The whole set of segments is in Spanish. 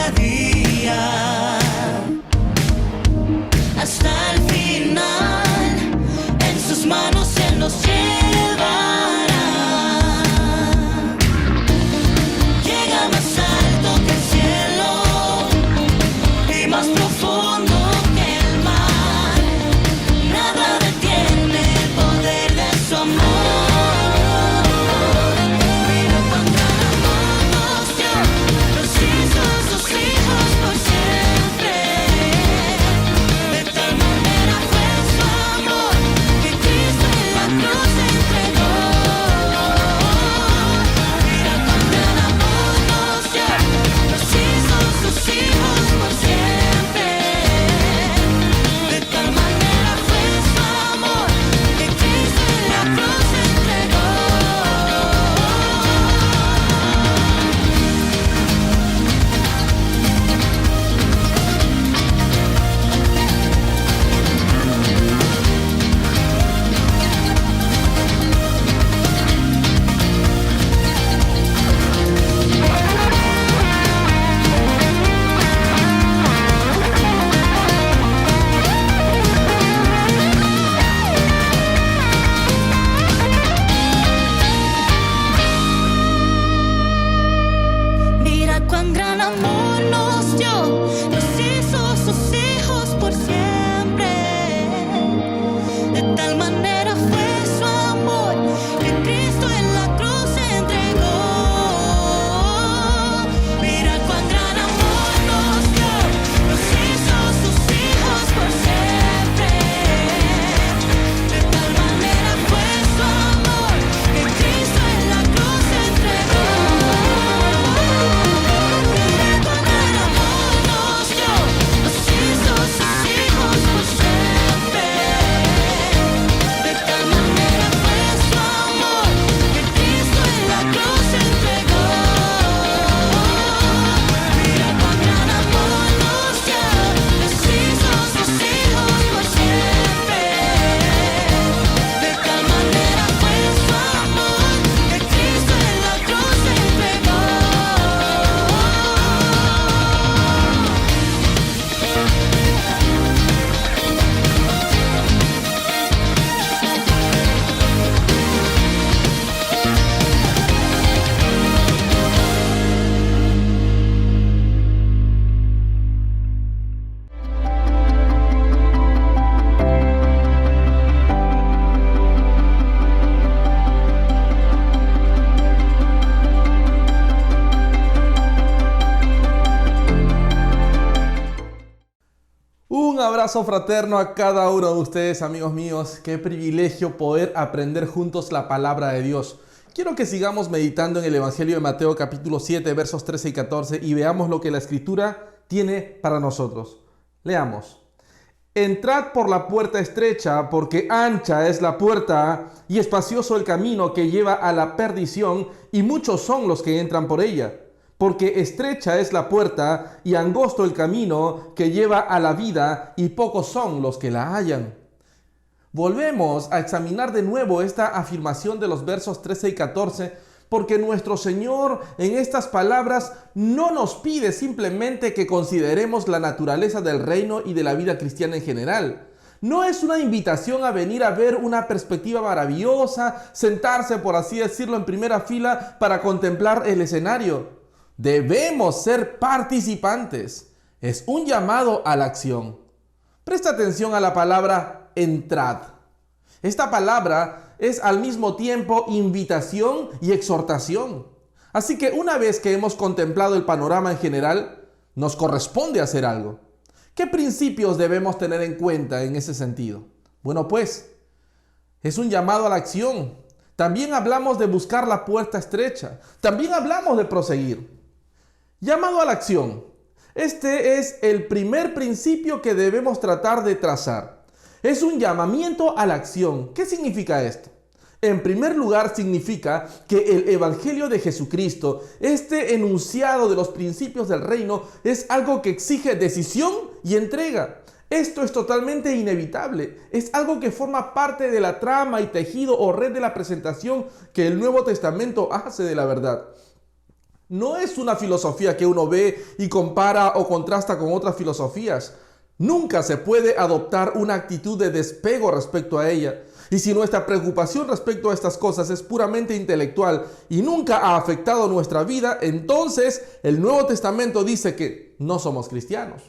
cada día, hasta el final. En sus manos Él nos llevará. Llega más alto que el cielo y más profundo que el mar. Nada detiene el poder de su amor. Mira cuán gran amor nos dio, nos hizo sus hijos por siempre. De tal manera fue su amor que Cristo en la cruz se entregó. Mira cuán gran amor nos dio, nos hizo sus hijos por siempre. De tal manera fue su amor que Cristo en la cruz se entregó. Mira cuán gran amor nos dio, nos hizo sus hijos por siempre. De tal manera fue su amor que Cristo en la cruz se entregó. Mira cuán gran amor nos dio, nos hizo sus hijos por siempre. De tal manera fue su amor que Cristo en la cruz se entregó. Mira cuán gran amor nos dio, nos hizo sus hijos por siempre. De tal manera fue su amor que Cristo en la cruz se entregó. Mira cuán gran amor nos dio, nos hizo sus hijos por siempre. De tal manera fue su amor que Cristo en la cruz se entregó. Un abrazo fraterno a cada uno de ustedes, amigos míos. Qué privilegio poder aprender juntos la palabra de Dios. Quiero que sigamos meditando en el Evangelio de Mateo capítulo 7, versos 13 y 14 y veamos lo que la Escritura tiene para nosotros. Leamos. Entrad por la puerta estrecha, porque ancha es la puerta y espacioso el camino que lleva a la perdición, y muchos son los que entran por ella. Porque estrecha es la puerta y angosto el camino que lleva a la vida, y pocos son los que la hallan. Volvemos a examinar de nuevo esta afirmación de los versos 13 y 14, porque nuestro Señor en estas palabras no nos pide simplemente que consideremos la naturaleza del reino y de la vida cristiana en general. No es una invitación a venir a ver una perspectiva maravillosa, sentarse, por así decirlo, en primera fila para contemplar el escenario. Debemos ser participantes. Es un llamado a la acción. Presta atención a la palabra entrad. Esta palabra es al mismo tiempo invitación y exhortación. Así que una vez que hemos contemplado el panorama en general, nos corresponde hacer algo. ¿Qué principios debemos tener en cuenta en ese sentido? Bueno, pues, es un llamado a la acción. También hablamos de buscar la puerta estrecha. También hablamos de proseguir. Llamado a la acción. Este es el primer principio que debemos tratar de trazar. Es un llamamiento a la acción. ¿Qué significa esto? En primer lugar, significa que el Evangelio de Jesucristo, este enunciado de los principios del reino, es algo que exige decisión y entrega. Esto es totalmente inevitable. Es algo que forma parte de la trama y tejido o red de la presentación que el Nuevo Testamento hace de la verdad. No es una filosofía que uno ve y compara o contrasta con otras filosofías. Nunca se puede adoptar una actitud de despego respecto a ella. Y si nuestra preocupación respecto a estas cosas es puramente intelectual y nunca ha afectado nuestra vida, entonces el Nuevo Testamento dice que no somos cristianos.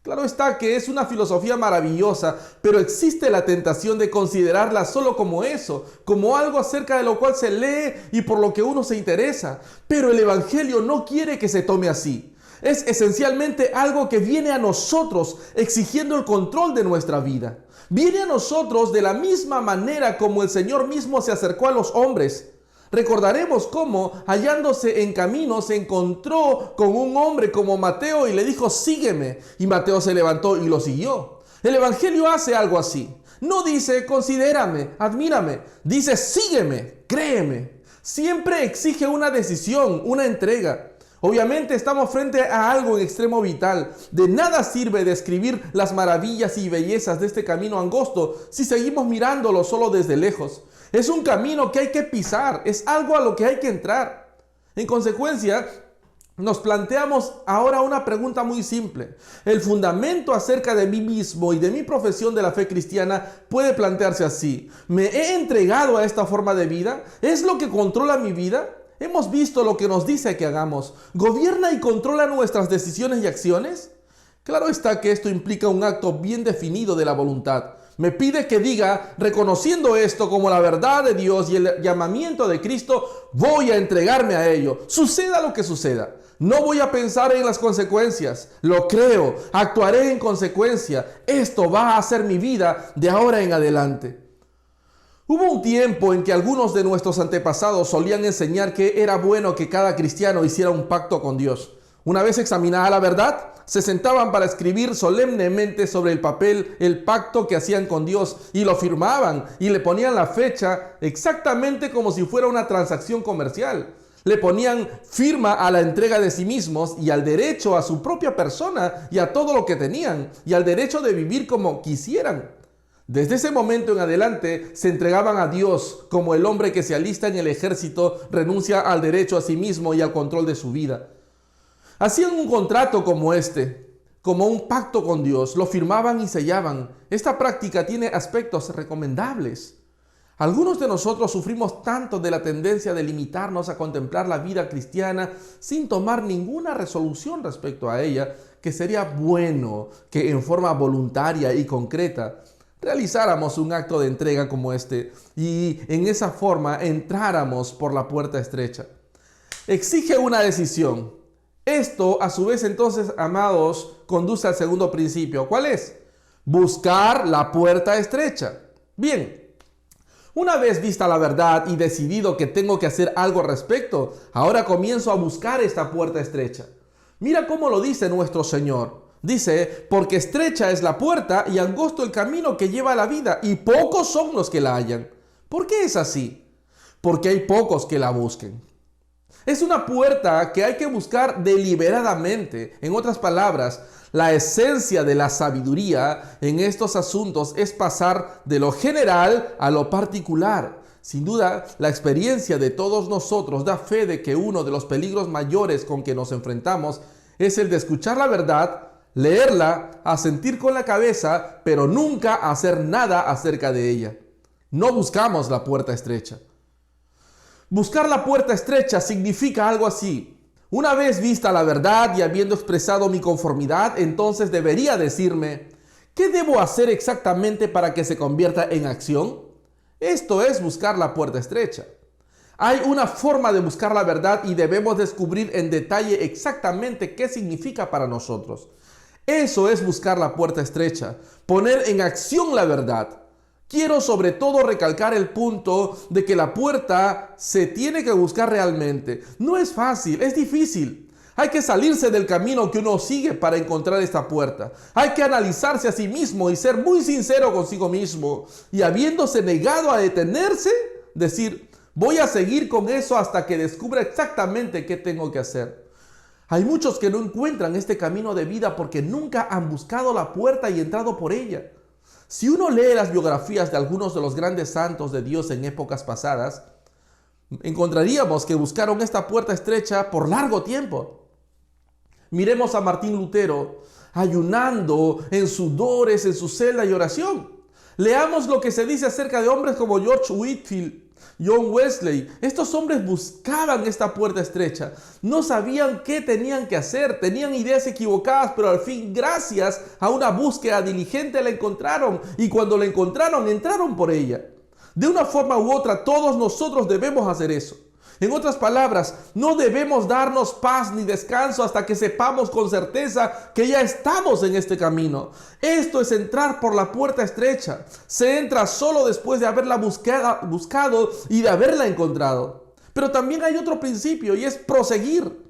Claro está que es una filosofía maravillosa, pero existe la tentación de considerarla solo como eso, como algo acerca de lo cual se lee y por lo que uno se interesa. Pero el Evangelio no quiere que se tome así. Es esencialmente algo que viene a nosotros exigiendo el control de nuestra vida. Viene a nosotros de la misma manera como el Señor mismo se acercó a los hombres. Recordaremos cómo, hallándose en camino, se encontró con un hombre como Mateo y le dijo, sígueme. Y Mateo se levantó y lo siguió. El Evangelio hace algo así. No dice, considérame, admírame. Dice, sígueme, créeme. Siempre exige una decisión, una entrega. Obviamente estamos frente a algo en extremo vital. De nada sirve describir las maravillas y bellezas de este camino angosto si seguimos mirándolo solo desde lejos. Es un camino que hay que pisar, es algo a lo que hay que entrar. En consecuencia, nos planteamos ahora una pregunta muy simple. El fundamento acerca de mí mismo y de mi profesión de la fe cristiana puede plantearse así. ¿Me he entregado a esta forma de vida? ¿Es lo que controla mi vida? Hemos visto lo que nos dice que hagamos. ¿Gobierna y controla nuestras decisiones y acciones? Claro está que esto implica un acto bien definido de la voluntad. Me pide que diga, reconociendo esto como la verdad de Dios y el llamamiento de Cristo, voy a entregarme a ello, suceda lo que suceda. No voy a pensar en las consecuencias, lo creo, actuaré en consecuencia. Esto va a ser mi vida de ahora en adelante. Hubo un tiempo en que algunos de nuestros antepasados solían enseñar que era bueno que cada cristiano hiciera un pacto con Dios. Una vez examinada la verdad, se sentaban para escribir solemnemente sobre el papel el pacto que hacían con Dios y lo firmaban y le ponían la fecha exactamente como si fuera una transacción comercial. Le ponían firma a la entrega de sí mismos y al derecho a su propia persona y a todo lo que tenían y al derecho de vivir como quisieran. Desde ese momento en adelante se entregaban a Dios como el hombre que se alista en el ejército renuncia al derecho a sí mismo y al control de su vida. Hacían un contrato como este, como un pacto con Dios, lo firmaban y sellaban. Esta práctica tiene aspectos recomendables. Algunos de nosotros sufrimos tanto de la tendencia de limitarnos a contemplar la vida cristiana sin tomar ninguna resolución respecto a ella, que sería bueno que en forma voluntaria y concreta realizáramos un acto de entrega como este y en esa forma entráramos por la puerta estrecha. Exige una decisión. Esto, a su vez, entonces, amados, conduce al segundo principio. ¿Cuál es? Buscar la puerta estrecha. Bien, una vez vista la verdad y decidido que tengo que hacer algo al respecto, ahora comienzo a buscar esta puerta estrecha. Mira cómo lo dice nuestro Señor. Dice, porque estrecha es la puerta y angosto el camino que lleva a la vida, y pocos son los que la hallan. ¿Por qué es así? Porque hay pocos que la busquen. Es una puerta que hay que buscar deliberadamente. En otras palabras, la esencia de la sabiduría en estos asuntos es pasar de lo general a lo particular. Sin duda, la experiencia de todos nosotros da fe de que uno de los peligros mayores con que nos enfrentamos es el de escuchar la verdad, leerla, asentir con la cabeza, pero nunca hacer nada acerca de ella. No buscamos la puerta estrecha. Buscar la puerta estrecha significa algo así. Una vez vista la verdad y habiendo expresado mi conformidad, entonces debería decirme, ¿qué debo hacer exactamente para que se convierta en acción? Esto es buscar la puerta estrecha. Hay una forma de buscar la verdad y debemos descubrir en detalle exactamente qué significa para nosotros. Eso es buscar la puerta estrecha, poner en acción la verdad. Quiero sobre todo recalcar el punto de que la puerta se tiene que buscar realmente. No es fácil, es difícil. Hay que salirse del camino que uno sigue para encontrar esta puerta. Hay que analizarse a sí mismo y ser muy sincero consigo mismo. Y habiéndose negado a detenerse, decir, voy a seguir con eso hasta que descubra exactamente qué tengo que hacer. Hay muchos que no encuentran este camino de vida porque nunca han buscado la puerta y entrado por ella. Si uno lee las biografías de algunos de los grandes santos de Dios en épocas pasadas, encontraríamos que buscaron esta puerta estrecha por largo tiempo. Miremos a Martín Lutero ayunando en sudores, en su celda y oración. Leamos lo que se dice acerca de hombres como George Whitefield, John Wesley. Estos hombres buscaban esta puerta estrecha. No sabían qué tenían que hacer. Tenían ideas equivocadas, pero al fin, gracias a una búsqueda diligente, la encontraron. Y cuando la encontraron, entraron por ella. De una forma u otra, todos nosotros debemos hacer eso. En otras palabras, no debemos darnos paz ni descanso hasta que sepamos con certeza que ya estamos en este camino. Esto es entrar por la puerta estrecha. Se entra solo después de haberla buscado y de haberla encontrado. Pero también hay otro principio y es proseguir.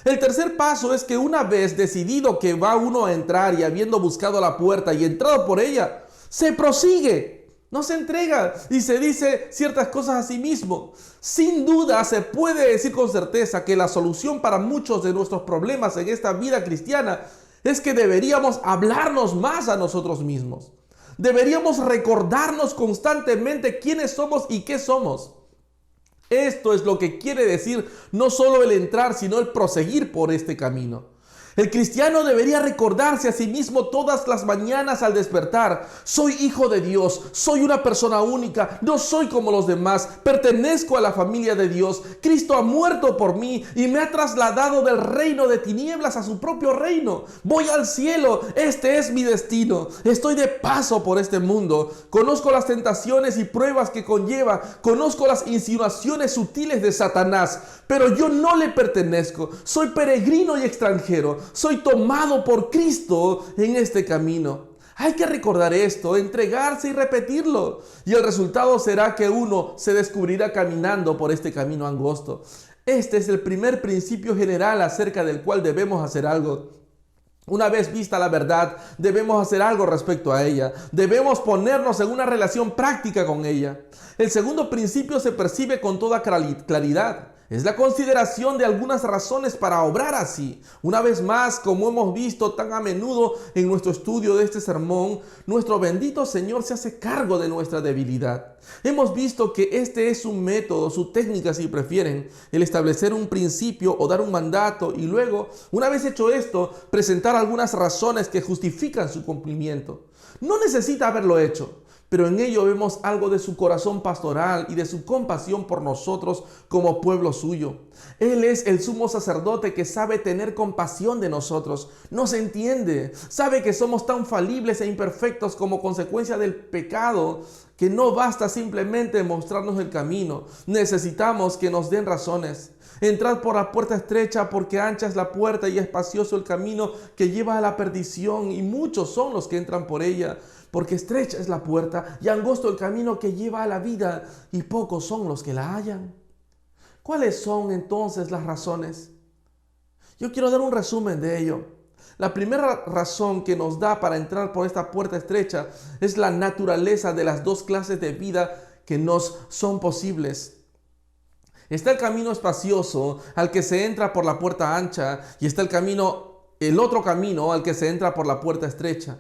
El tercer paso es que una vez decidido que va uno a entrar y habiendo buscado la puerta y entrado por ella, se prosigue. No se entrega y se dice ciertas cosas a sí mismo. Sin duda se puede decir con certeza que la solución para muchos de nuestros problemas en esta vida cristiana es que deberíamos hablarnos más a nosotros mismos. Deberíamos recordarnos constantemente quiénes somos y qué somos. Esto es lo que quiere decir no solo el entrar, sino el proseguir por este camino. El cristiano debería recordarse a sí mismo todas las mañanas al despertar: soy hijo de Dios, soy una persona única, no soy como los demás, pertenezco a la familia de Dios, Cristo ha muerto por mí y me ha trasladado del reino de tinieblas a su propio reino. Voy al cielo, este es mi destino, estoy de paso por este mundo, conozco las tentaciones y pruebas que conlleva, conozco las insinuaciones sutiles de Satanás, pero yo no le pertenezco, soy peregrino y extranjero. Soy tomado por Cristo en este camino. Hay que recordar esto, entregarse y repetirlo. Y el resultado será que uno se descubrirá caminando por este camino angosto. Este es el primer principio general acerca del cual debemos hacer algo. Una vez vista la verdad, debemos hacer algo respecto a ella. Debemos ponernos en una relación práctica con ella. El segundo principio se percibe con toda claridad. Es la consideración de algunas razones para obrar así. Una vez más, como hemos visto tan a menudo en nuestro estudio de este sermón, nuestro bendito Señor se hace cargo de nuestra debilidad. Hemos visto que este es su método, su técnica si prefieren, el establecer un principio o dar un mandato y luego, una vez hecho esto, presentar algunas razones que justifican su cumplimiento. No necesita haberlo hecho, pero en ello vemos algo de su corazón pastoral y de su compasión por nosotros como pueblo suyo. Él es el sumo sacerdote que sabe tener compasión de nosotros, nos entiende, sabe que somos tan falibles e imperfectos como consecuencia del pecado, que no basta simplemente mostrarnos el camino, necesitamos que nos den razones. Entrad por la puerta estrecha, porque ancha es la puerta y espacioso el camino que lleva a la perdición, y muchos son los que entran por ella. Porque estrecha es la puerta y angosto el camino que lleva a la vida, y pocos son los que la hallan. ¿Cuáles son entonces las razones? Yo quiero dar un resumen de ello. La primera razón que nos da para entrar por esta puerta estrecha es la naturaleza de las dos clases de vida que nos son posibles. Está el camino espacioso al que se entra por la puerta ancha, y está el otro camino al que se entra por la puerta estrecha.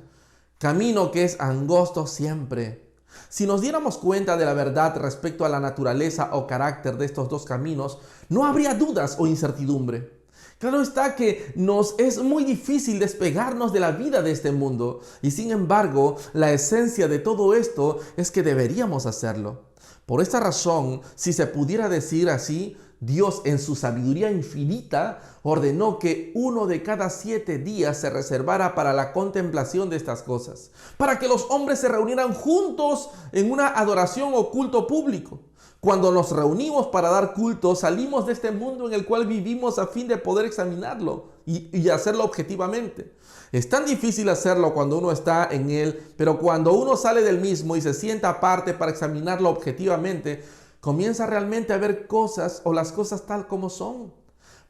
Camino que es angosto siempre. Si nos diéramos cuenta de la verdad respecto a la naturaleza o carácter de estos dos caminos, no habría dudas o incertidumbre. Claro está que nos es muy difícil despegarnos de la vida de este mundo, y sin embargo, la esencia de todo esto es que deberíamos hacerlo. Por esta razón, si se pudiera decir así, Dios en su sabiduría infinita ordenó que 1 de cada 7 días se reservara para la contemplación de estas cosas, para que los hombres se reunieran juntos en una adoración o culto público. Cuando nos reunimos para dar culto, salimos de este mundo en el cual vivimos a fin de poder examinarlo y hacerlo objetivamente. Es tan difícil hacerlo cuando uno está en él, pero cuando uno sale del mismo y se sienta aparte para examinarlo objetivamente, comienza realmente a ver cosas o las cosas tal como son.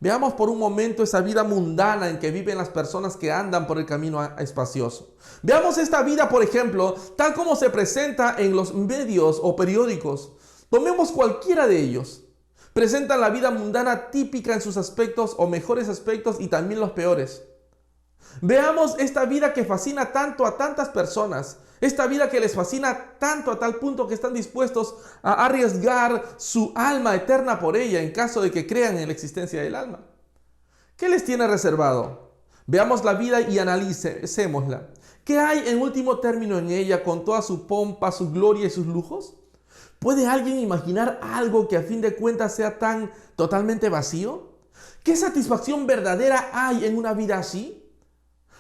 Veamos por un momento esa vida mundana en que viven las personas que andan por el camino espacioso. Veamos esta vida, por ejemplo, tal como se presenta en los medios o periódicos. Tomemos cualquiera de ellos. Presentan la vida mundana típica en sus aspectos o mejores aspectos y también los peores. Veamos esta vida que fascina tanto a tantas personas. Esta vida que les fascina tanto a tal punto que están dispuestos a arriesgar su alma eterna por ella en caso de que crean en la existencia del alma. ¿Qué les tiene reservado? Veamos la vida y analicémosla. ¿Qué hay en último término en ella con toda su pompa, su gloria y sus lujos? ¿Puede alguien imaginar algo que a fin de cuentas sea tan totalmente vacío? ¿Qué satisfacción verdadera hay en una vida así?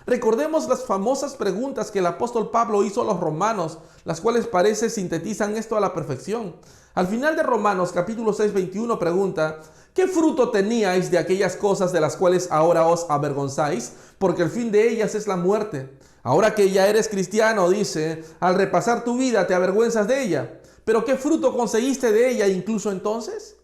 Recordemos las famosas preguntas que el apóstol Pablo hizo a los romanos, las cuales parece sintetizan esto a la perfección. Al final de Romanos capítulo 6, 21 pregunta: ¿qué fruto teníais de aquellas cosas de las cuales ahora os avergonzáis? Porque el fin de ellas es la muerte. Ahora que ya eres cristiano, dice, al repasar tu vida te avergüenzas de ella. ¿Pero qué fruto conseguiste de ella incluso entonces?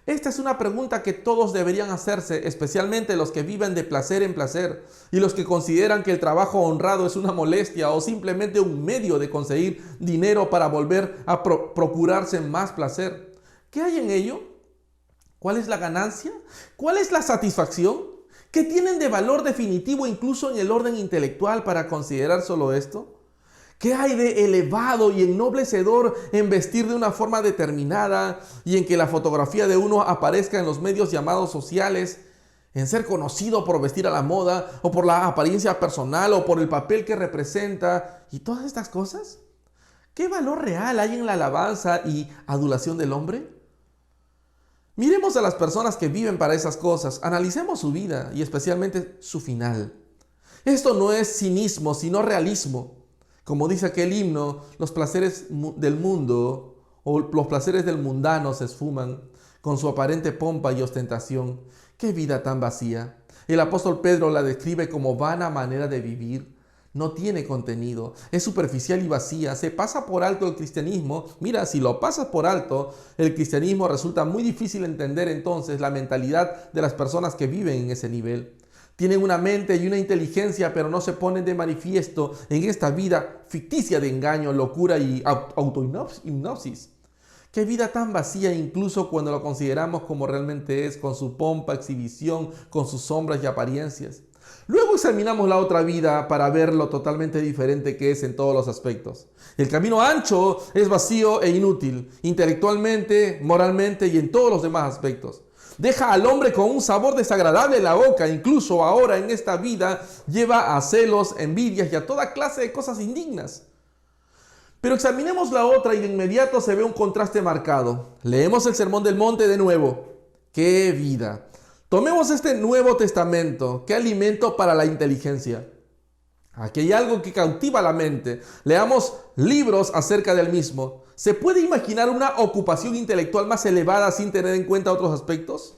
Esta es una pregunta que todos deberían hacerse, especialmente los que viven de placer en placer y los que consideran que el trabajo honrado es una molestia o simplemente un medio de conseguir dinero para volver a procurarse más placer. ¿Qué hay en ello? ¿Cuál es la ganancia? ¿Cuál es la satisfacción? ¿Qué tienen de valor definitivo incluso en el orden intelectual para considerar solo esto? ¿Qué hay de elevado y ennoblecedor en vestir de una forma determinada y en que la fotografía de uno aparezca en los medios llamados sociales, en ser conocido por vestir a la moda o por la apariencia personal o por el papel que representa y todas estas cosas? ¿Qué valor real hay en la alabanza y adulación del hombre? Miremos a las personas que viven para esas cosas, analicemos su vida y especialmente su final. Esto no es cinismo, sino realismo. Como dice aquel himno, los placeres del mundo o los placeres del mundano se esfuman con su aparente pompa y ostentación. ¡Qué vida tan vacía! El apóstol Pedro la describe como vana manera de vivir. No tiene contenido, es superficial y vacía, se pasa por alto el cristianismo. Mira, si lo pasas por alto, el cristianismo resulta muy difícil entender entonces la mentalidad de las personas que viven en ese nivel. Tienen una mente y una inteligencia, pero no se ponen de manifiesto en esta vida ficticia de engaño, locura y autohipnosis. Qué vida tan vacía incluso cuando lo consideramos como realmente es, con su pompa, exhibición, con sus sombras y apariencias. Luego examinamos la otra vida para ver lo totalmente diferente que es en todos los aspectos. El camino ancho es vacío e inútil, intelectualmente, moralmente y en todos los demás aspectos. Deja al hombre con un sabor desagradable en la boca, incluso ahora en esta vida lleva a celos, envidias y a toda clase de cosas indignas. Pero examinemos la otra y de inmediato se ve un contraste marcado. Leemos el Sermón del Monte de nuevo. ¡Qué vida! Tomemos este Nuevo Testamento. ¡Qué alimento para la inteligencia! Aquí hay algo que cautiva la mente. Leamos libros acerca del mismo. ¿Se puede imaginar una ocupación intelectual más elevada sin tener en cuenta otros aspectos?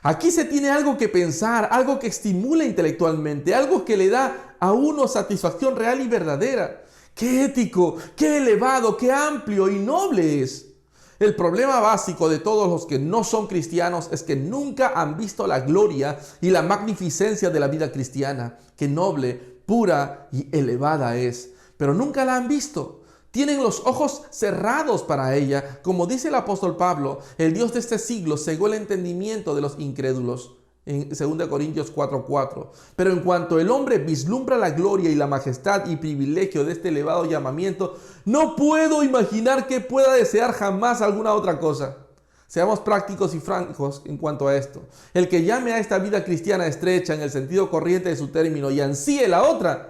Aquí se tiene algo que pensar, algo que estimula intelectualmente, algo que le da a uno satisfacción real y verdadera. ¡Qué ético, qué elevado, qué amplio y noble es! El problema básico de todos los que no son cristianos es que nunca han visto la gloria y la magnificencia de la vida cristiana. ¡Qué noble, pura y elevada es! Pero nunca la han visto. Tienen los ojos cerrados para ella. Como dice el apóstol Pablo, el Dios de este siglo cegó el entendimiento de los incrédulos. En 2 Corintios 4:4. Pero en cuanto el hombre vislumbra la gloria y la majestad y privilegio de este elevado llamamiento, no puedo imaginar que pueda desear jamás alguna otra cosa. Seamos prácticos y francos en cuanto a esto. El que llame a esta vida cristiana estrecha en el sentido corriente de su término y ansíe la otra,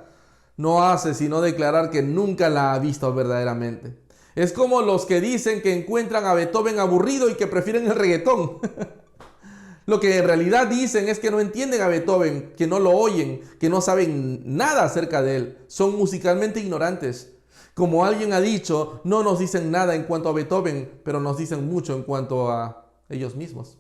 no hace sino declarar que nunca la ha visto verdaderamente. Es como los que dicen que encuentran a Beethoven aburrido y que prefieren el reggaetón. Lo que en realidad dicen es que no entienden a Beethoven, que no lo oyen, que no saben nada acerca de él. Son musicalmente ignorantes. Como alguien ha dicho, no nos dicen nada en cuanto a Beethoven, pero nos dicen mucho en cuanto a ellos mismos.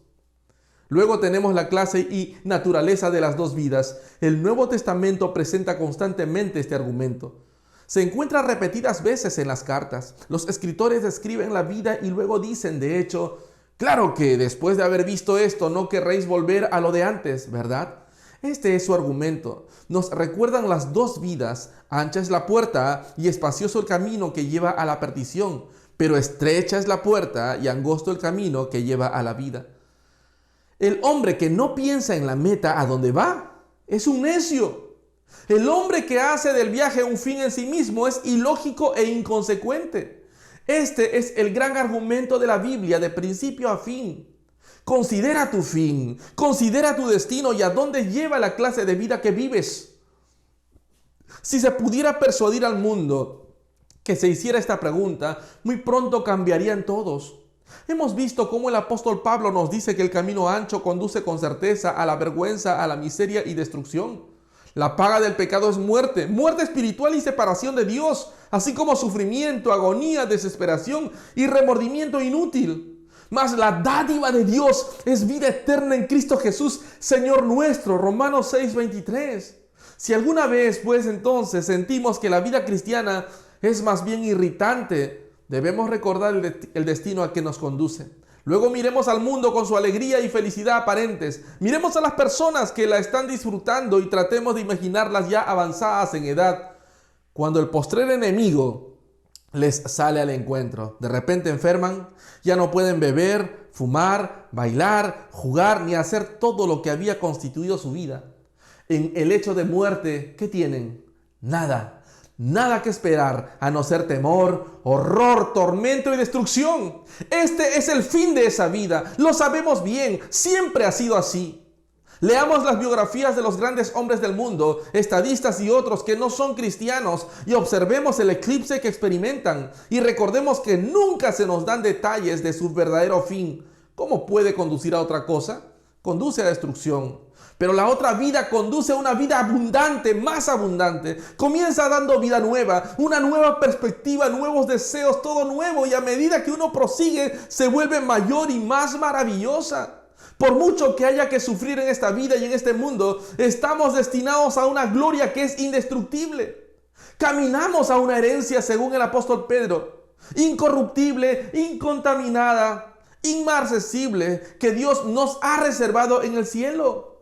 Luego tenemos la clase y naturaleza de las dos vidas. El Nuevo Testamento presenta constantemente este argumento. Se encuentra repetidas veces en las cartas. Los escritores describen la vida y luego dicen, de hecho, claro que después de haber visto esto no querréis volver a lo de antes, ¿verdad? Este es su argumento. Nos recuerdan las dos vidas. Ancha es la puerta y espacioso el camino que lleva a la perdición, pero estrecha es la puerta y angosto el camino que lleva a la vida. El hombre que no piensa en la meta a donde va es un necio. El hombre que hace del viaje un fin en sí mismo es ilógico e inconsecuente. Este es el gran argumento de la Biblia de principio a fin. Considera tu fin, considera tu destino y a dónde lleva la clase de vida que vives. Si se pudiera persuadir al mundo que se hiciera esta pregunta, muy pronto cambiarían todos. Hemos visto cómo el apóstol Pablo nos dice que el camino ancho conduce con certeza a la vergüenza, a la miseria y destrucción. La paga del pecado es muerte, muerte espiritual y separación de Dios, así como sufrimiento, agonía, desesperación y remordimiento inútil. Mas la dádiva de Dios es vida eterna en Cristo Jesús, Señor nuestro. Romanos 6:23. Si alguna vez, pues entonces, sentimos que la vida cristiana es más bien irritante, debemos recordar el destino al que nos conduce. Luego miremos al mundo con su alegría y felicidad aparentes. Miremos a las personas que la están disfrutando y tratemos de imaginarlas ya avanzadas en edad, cuando el postrer enemigo les sale al encuentro. De repente enferman, ya no pueden beber, fumar, bailar, jugar, ni hacer todo lo que había constituido su vida. En el hecho de muerte, ¿qué tienen? Nada. Nada que esperar, a no ser temor, horror, tormento y destrucción. Este es el fin de esa vida. Lo sabemos bien, siempre ha sido así. Leamos las biografías de los grandes hombres del mundo, estadistas y otros que no son cristianos, y observemos el eclipse que experimentan. Y recordemos que nunca se nos dan detalles de su verdadero fin. ¿Cómo puede conducir a otra cosa? Conduce a destrucción. Pero la otra vida conduce a una vida abundante, más abundante. Comienza dando vida nueva, una nueva perspectiva, nuevos deseos, todo nuevo. Y a medida que uno prosigue, se vuelve mayor y más maravillosa. Por mucho que haya que sufrir en esta vida y en este mundo, estamos destinados a una gloria que es indestructible. Caminamos a una herencia, según el apóstol Pedro, incorruptible, incontaminada, inmarcesible, que Dios nos ha reservado en el cielo.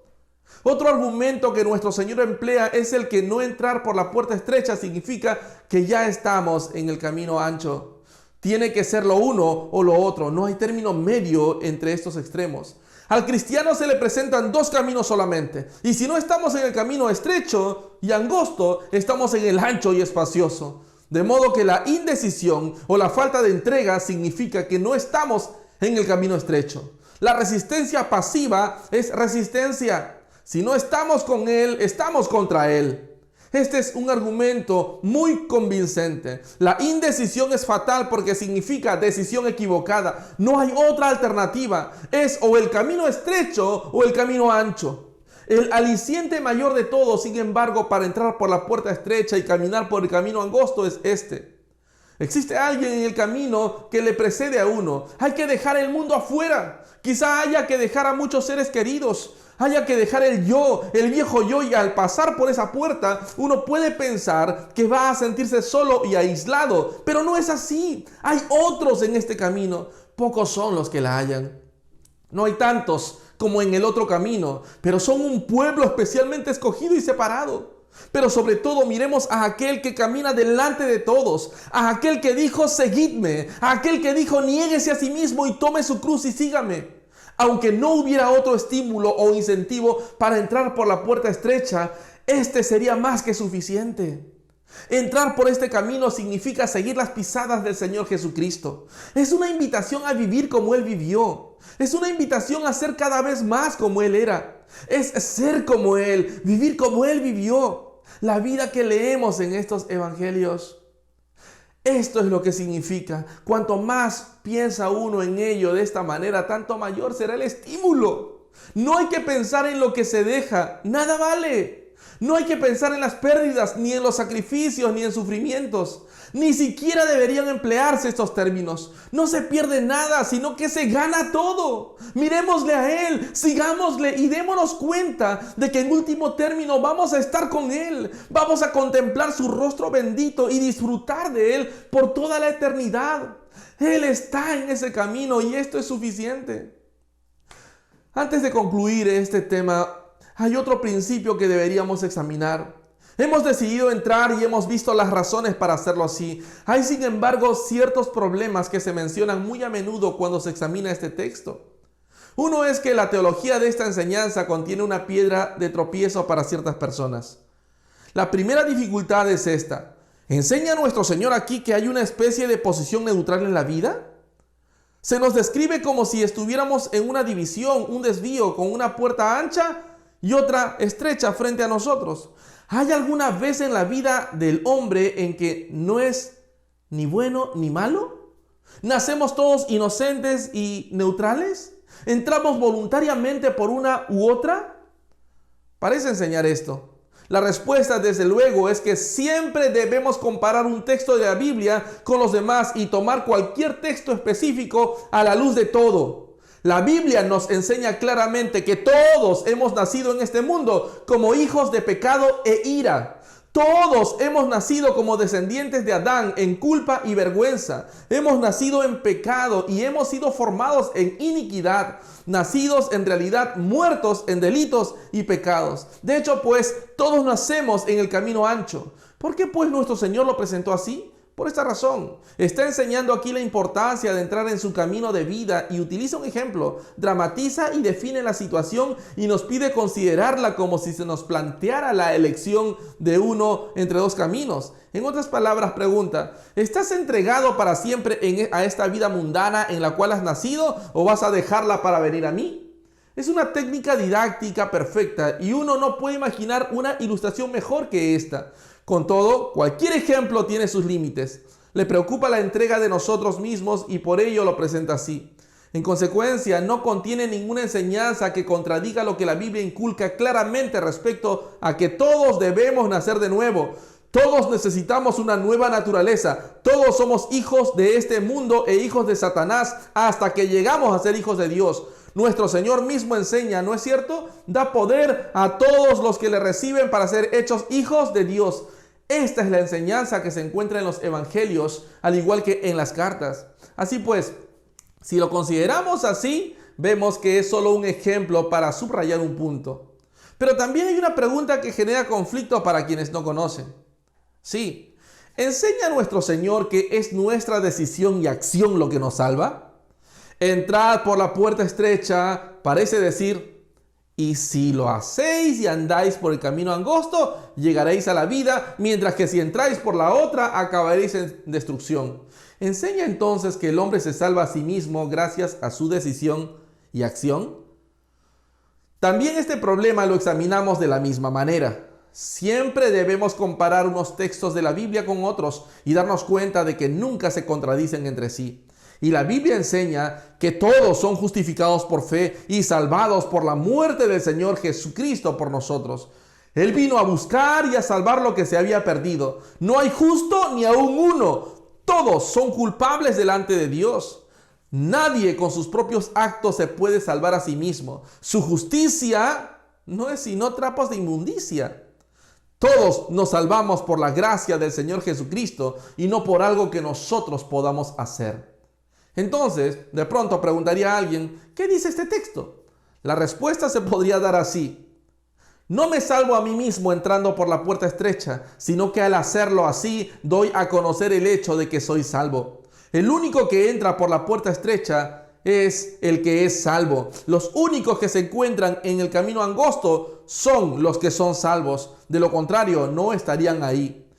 Otro argumento que nuestro Señor emplea es el que no entrar por la puerta estrecha significa que ya estamos en el camino ancho. Tiene que ser lo uno o lo otro. No hay término medio entre estos extremos. Al cristiano se le presentan dos caminos solamente. Y si no estamos en el camino estrecho y angosto, estamos en el ancho y espacioso. De modo que la indecisión o la falta de entrega significa que no estamos en el camino estrecho. La resistencia pasiva es resistencia. Si no estamos con Él, estamos contra Él. Este es un argumento muy convincente. La indecisión es fatal porque significa decisión equivocada. No hay otra alternativa. Es o el camino estrecho o el camino ancho. El aliciente mayor de todo, sin embargo, para entrar por la puerta estrecha y caminar por el camino angosto es este. Existe alguien en el camino que le precede a uno. Hay que dejar el mundo afuera. Quizá haya que dejar a muchos seres queridos. Haya que dejar el yo, el viejo yo, y al pasar por esa puerta uno puede pensar que va a sentirse solo y aislado, pero no es así. Hay otros en este camino, pocos son los que la hallan. No hay tantos como en el otro camino, pero son un pueblo especialmente escogido y separado. Pero sobre todo miremos a aquel que camina delante de todos, a aquel que dijo seguidme, a aquel que dijo niéguese a sí mismo y tome su cruz y sígame. Aunque no hubiera otro estímulo o incentivo para entrar por la puerta estrecha, este sería más que suficiente. Entrar por este camino significa seguir las pisadas del Señor Jesucristo. Es una invitación a vivir como Él vivió. Es una invitación a ser cada vez más como Él era. Es ser como Él, vivir como Él vivió. La vida que leemos en estos evangelios. Esto es lo que significa. Cuanto más piensa uno en ello de esta manera, tanto mayor será el estímulo. No hay que pensar en lo que se deja. Nada vale. No hay que pensar en las pérdidas, ni en los sacrificios, ni en sufrimientos. Ni siquiera deberían emplearse estos términos. No se pierde nada, sino que se gana todo. Miremosle a Él, sigámosle y démonos cuenta de que en último término vamos a estar con Él. Vamos a contemplar su rostro bendito y disfrutar de Él por toda la eternidad. Él está en ese camino y esto es suficiente. Antes de concluir este tema, hay otro principio que deberíamos examinar. Hemos decidido entrar y hemos visto las razones para hacerlo así. Hay, sin embargo, ciertos problemas que se mencionan muy a menudo cuando se examina este texto. Uno es que la teología de esta enseñanza contiene una piedra de tropiezo para ciertas personas. La primera dificultad es esta. ¿Enseña nuestro Señor aquí que hay una especie de posición neutral en la vida? Se nos describe como si estuviéramos en una división, un desvío, con una puerta ancha y otra estrecha frente a nosotros. ¿Hay alguna vez en la vida del hombre en que no es ni bueno ni malo? ¿Nacemos todos inocentes y neutrales? ¿Entramos voluntariamente por una u otra? Parece enseñar esto. La respuesta, desde luego, es que siempre debemos comparar un texto de la Biblia con los demás y tomar cualquier texto específico a la luz de todo. La Biblia nos enseña claramente que todos hemos nacido en este mundo como hijos de pecado e ira. Todos hemos nacido como descendientes de Adán en culpa y vergüenza. Hemos nacido en pecado y hemos sido formados en iniquidad. Nacidos en realidad muertos en delitos y pecados. De hecho, pues, todos nacemos en el camino ancho. ¿Por qué, pues, nuestro Señor lo presentó así? Por esta razón. Está enseñando aquí la importancia de entrar en su camino de vida y utiliza un ejemplo. Dramatiza y define la situación y nos pide considerarla como si se nos planteara la elección de uno entre dos caminos. En otras palabras, pregunta: ¿estás entregado para siempre a esta vida mundana en la cual has nacido o vas a dejarla para venir a mí? Es una técnica didáctica perfecta y uno no puede imaginar una ilustración mejor que esta. Con todo, cualquier ejemplo tiene sus límites. Le preocupa la entrega de nosotros mismos y por ello lo presenta así. En consecuencia, no contiene ninguna enseñanza que contradiga lo que la Biblia inculca claramente respecto a que todos debemos nacer de nuevo. Todos necesitamos una nueva naturaleza. Todos somos hijos de este mundo e hijos de Satanás hasta que llegamos a ser hijos de Dios. Nuestro Señor mismo enseña, ¿no es cierto? Da poder a todos los que le reciben para ser hechos hijos de Dios. Esta es la enseñanza que se encuentra en los evangelios, al igual que en las cartas. Así pues, si lo consideramos así, vemos que es solo un ejemplo para subrayar un punto. Pero también hay una pregunta que genera conflicto para quienes no conocen. Sí, ¿enseña nuestro Señor que es nuestra decisión y acción lo que nos salva? Entrad por la puerta estrecha parece decir: y si lo hacéis y andáis por el camino angosto, llegaréis a la vida, mientras que si entráis por la otra, acabaréis en destrucción. ¿Enseña entonces que el hombre se salva a sí mismo gracias a su decisión y acción? También este problema lo examinamos de la misma manera. Siempre debemos comparar unos textos de la Biblia con otros y darnos cuenta de que nunca se contradicen entre sí. Y la Biblia enseña que todos son justificados por fe y salvados por la muerte del Señor Jesucristo por nosotros. Él vino a buscar y a salvar lo que se había perdido. No hay justo ni aún uno. Todos son culpables delante de Dios. Nadie con sus propios actos se puede salvar a sí mismo. Su justicia no es sino trapos de inmundicia. Todos nos salvamos por la gracia del Señor Jesucristo y no por algo que nosotros podamos hacer. Entonces, de pronto preguntaría a alguien: ¿qué dice este texto? La respuesta se podría dar así: no me salvo a mí mismo entrando por la puerta estrecha, sino que al hacerlo así doy a conocer el hecho de que soy salvo. El único que entra por la puerta estrecha es el que es salvo. Los únicos que se encuentran en el camino angosto son los que son salvos. De lo contrario, no estarían ahí.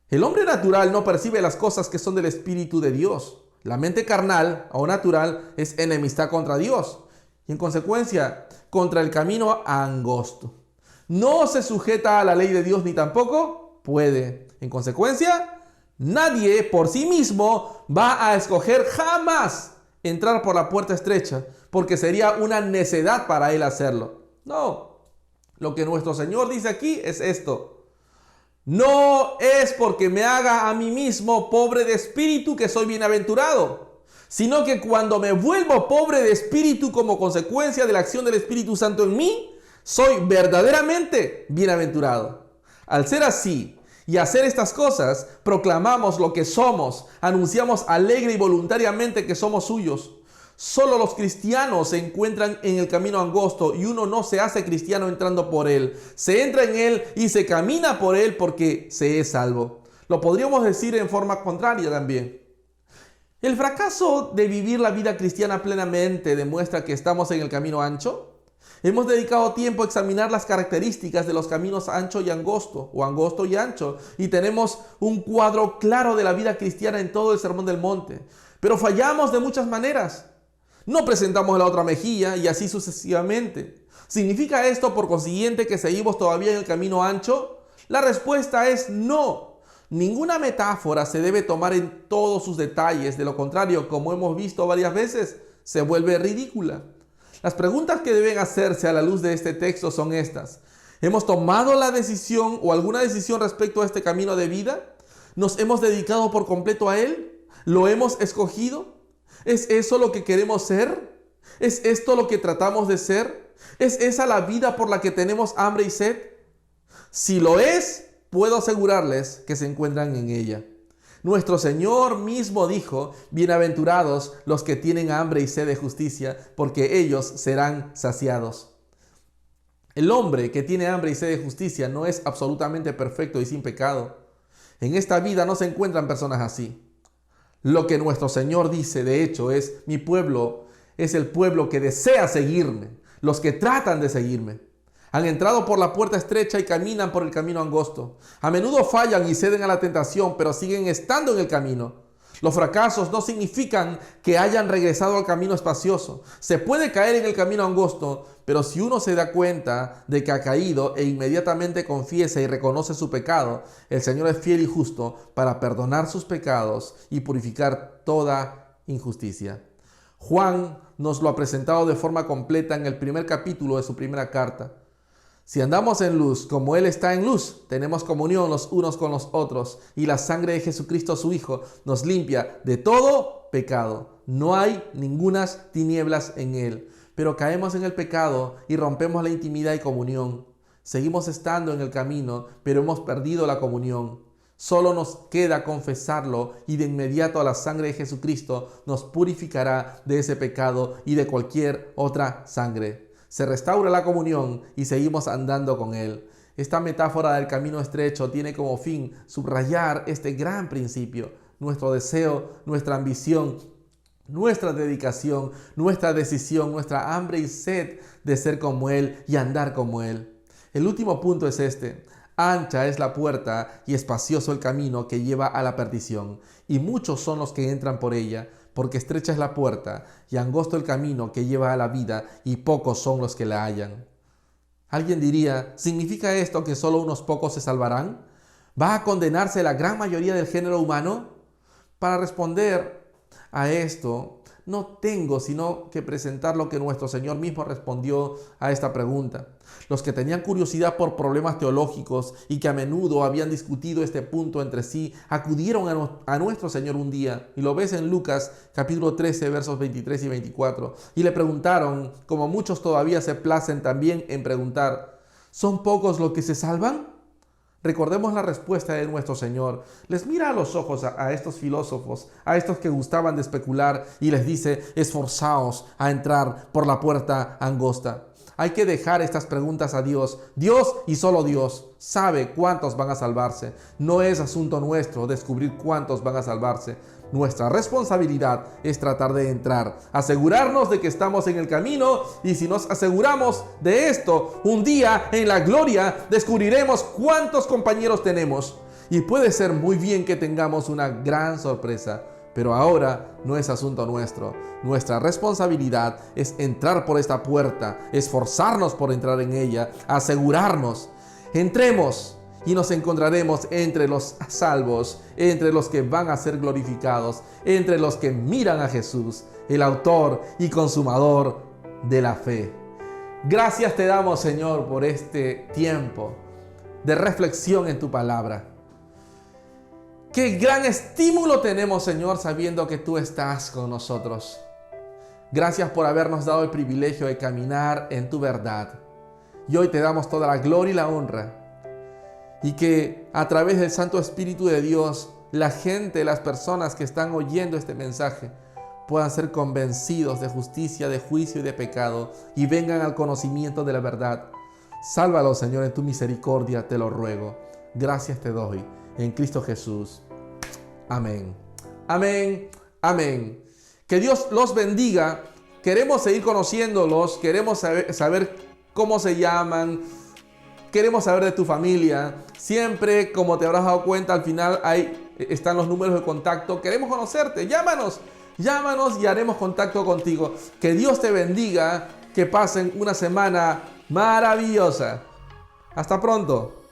El hombre natural no percibe las cosas que son del Espíritu de Dios. La mente carnal o natural es enemistad contra Dios y en consecuencia contra el camino angosto. No se sujeta a la ley de Dios ni tampoco puede. En consecuencia, nadie por sí mismo va a escoger jamás entrar por la puerta estrecha, porque sería una necedad para él hacerlo. No, lo que nuestro Señor dice aquí es esto: no es porque me haga a mí mismo pobre de espíritu que soy bienaventurado, sino que cuando me vuelvo pobre de espíritu como consecuencia de la acción del Espíritu Santo en mí, soy verdaderamente bienaventurado. Al ser así y hacer estas cosas, proclamamos lo que somos, anunciamos alegre y voluntariamente que somos suyos. Solo los cristianos se encuentran en el camino angosto y uno no se hace cristiano entrando por él. Se entra en él y se camina por él porque se es salvo. Lo podríamos decir en forma contraria también. ¿El fracaso de vivir la vida cristiana plenamente demuestra que estamos en el camino ancho? Hemos dedicado tiempo a examinar las características de los caminos ancho y angosto, o angosto y ancho, y tenemos un cuadro claro de la vida cristiana en todo el Sermón del Monte. Pero fallamos de muchas maneras. No presentamos la otra mejilla y así sucesivamente. ¿Significa esto, por consiguiente, que seguimos todavía en el camino ancho? La respuesta es no. Ninguna metáfora se debe tomar en todos sus detalles. De lo contrario, como hemos visto varias veces, se vuelve ridícula. Las preguntas que deben hacerse a la luz de este texto son estas. ¿Hemos tomado la decisión o alguna decisión respecto a este camino de vida? ¿Nos hemos dedicado por completo a él? ¿Lo hemos escogido? ¿Es eso lo que queremos ser? ¿Es esto lo que tratamos de ser? ¿Es esa la vida por la que tenemos hambre y sed? Si lo es, puedo asegurarles que se encuentran en ella. Nuestro Señor mismo dijo, bienaventurados los que tienen hambre y sed de justicia, porque ellos serán saciados. El hombre que tiene hambre y sed de justicia no es absolutamente perfecto y sin pecado. En esta vida no se encuentran personas así. Lo que nuestro Señor dice, de hecho, es, mi pueblo es el pueblo que desea seguirme, los que tratan de seguirme. Han entrado por la puerta estrecha y caminan por el camino angosto. A menudo fallan y ceden a la tentación, pero siguen estando en el camino. Los fracasos no significan que hayan regresado al camino espacioso. Se puede caer en el camino angosto, pero si uno se da cuenta de que ha caído e inmediatamente confiesa y reconoce su pecado, el Señor es fiel y justo para perdonar sus pecados y purificar toda injusticia. Juan nos lo ha presentado de forma completa en el primer capítulo de su primera carta. Si andamos en luz, como Él está en luz, tenemos comunión los unos con los otros, y la sangre de Jesucristo su Hijo nos limpia de todo pecado. No hay ningunas tinieblas en Él, pero caemos en el pecado y rompemos la intimidad y comunión. Seguimos estando en el camino, pero hemos perdido la comunión. Solo nos queda confesarlo y de inmediato la sangre de Jesucristo nos purificará de ese pecado y de cualquier otra sangre. Se restaura la comunión y seguimos andando con Él. Esta metáfora del camino estrecho tiene como fin subrayar este gran principio. Nuestro deseo, nuestra ambición, nuestra dedicación, nuestra decisión, nuestra hambre y sed de ser como Él y andar como Él. El último punto es este. Ancha es la puerta y espacioso el camino que lleva a la perdición, y muchos son los que entran por ella, porque estrecha es la puerta y angosto el camino que lleva a la vida, y pocos son los que la hallan. Alguien diría, ¿significa esto que solo unos pocos se salvarán? ¿Va a condenarse la gran mayoría del género humano? Para responder a esto, no tengo sino que presentar lo que nuestro Señor mismo respondió a esta pregunta. Los que tenían curiosidad por problemas teológicos y que a menudo habían discutido este punto entre sí, acudieron a nuestro Señor un día, y lo ves en Lucas capítulo 13, versos 23 y 24, y le preguntaron, como muchos todavía se placen también en preguntar, ¿son pocos los que se salvan? Recordemos la respuesta de nuestro Señor. Les mira a los ojos a estos filósofos, a estos que gustaban de especular, y les dice, esforzaos a entrar por la puerta angosta. Hay que dejar estas preguntas a Dios. Dios y solo Dios sabe cuántos van a salvarse. No es asunto nuestro descubrir cuántos van a salvarse. Nuestra responsabilidad es tratar de entrar, asegurarnos de que estamos en el camino, y si nos aseguramos de esto, un día en la gloria descubriremos cuántos compañeros tenemos, y puede ser muy bien que tengamos una gran sorpresa, pero ahora no es asunto nuestro. Nuestra responsabilidad es entrar por esta puerta, esforzarnos por entrar en ella, asegurarnos. Entremos y nos encontraremos entre los salvos, entre los que van a ser glorificados, entre los que miran a Jesús, el autor y consumador de la fe. Gracias te damos, Señor, por este tiempo de reflexión en tu palabra. Qué gran estímulo tenemos, Señor, sabiendo que tú estás con nosotros. Gracias por habernos dado el privilegio de caminar en tu verdad. Y hoy te damos toda la gloria y la honra. Y que a través del Santo Espíritu de Dios, la gente, las personas que están oyendo este mensaje, puedan ser convencidos de justicia, de juicio y de pecado, y vengan al conocimiento de la verdad. Sálvalos, Señor, en tu misericordia, te lo ruego. Gracias te doy, en Cristo Jesús. Amén. Amén. Amén. Que Dios los bendiga. Queremos seguir conociéndolos, queremos saber cómo se llaman. Queremos saber de tu familia. Siempre, como te habrás dado cuenta, al final están los números de contacto. Queremos conocerte. Llámanos y haremos contacto contigo. Que Dios te bendiga. Que pasen una semana maravillosa. Hasta pronto.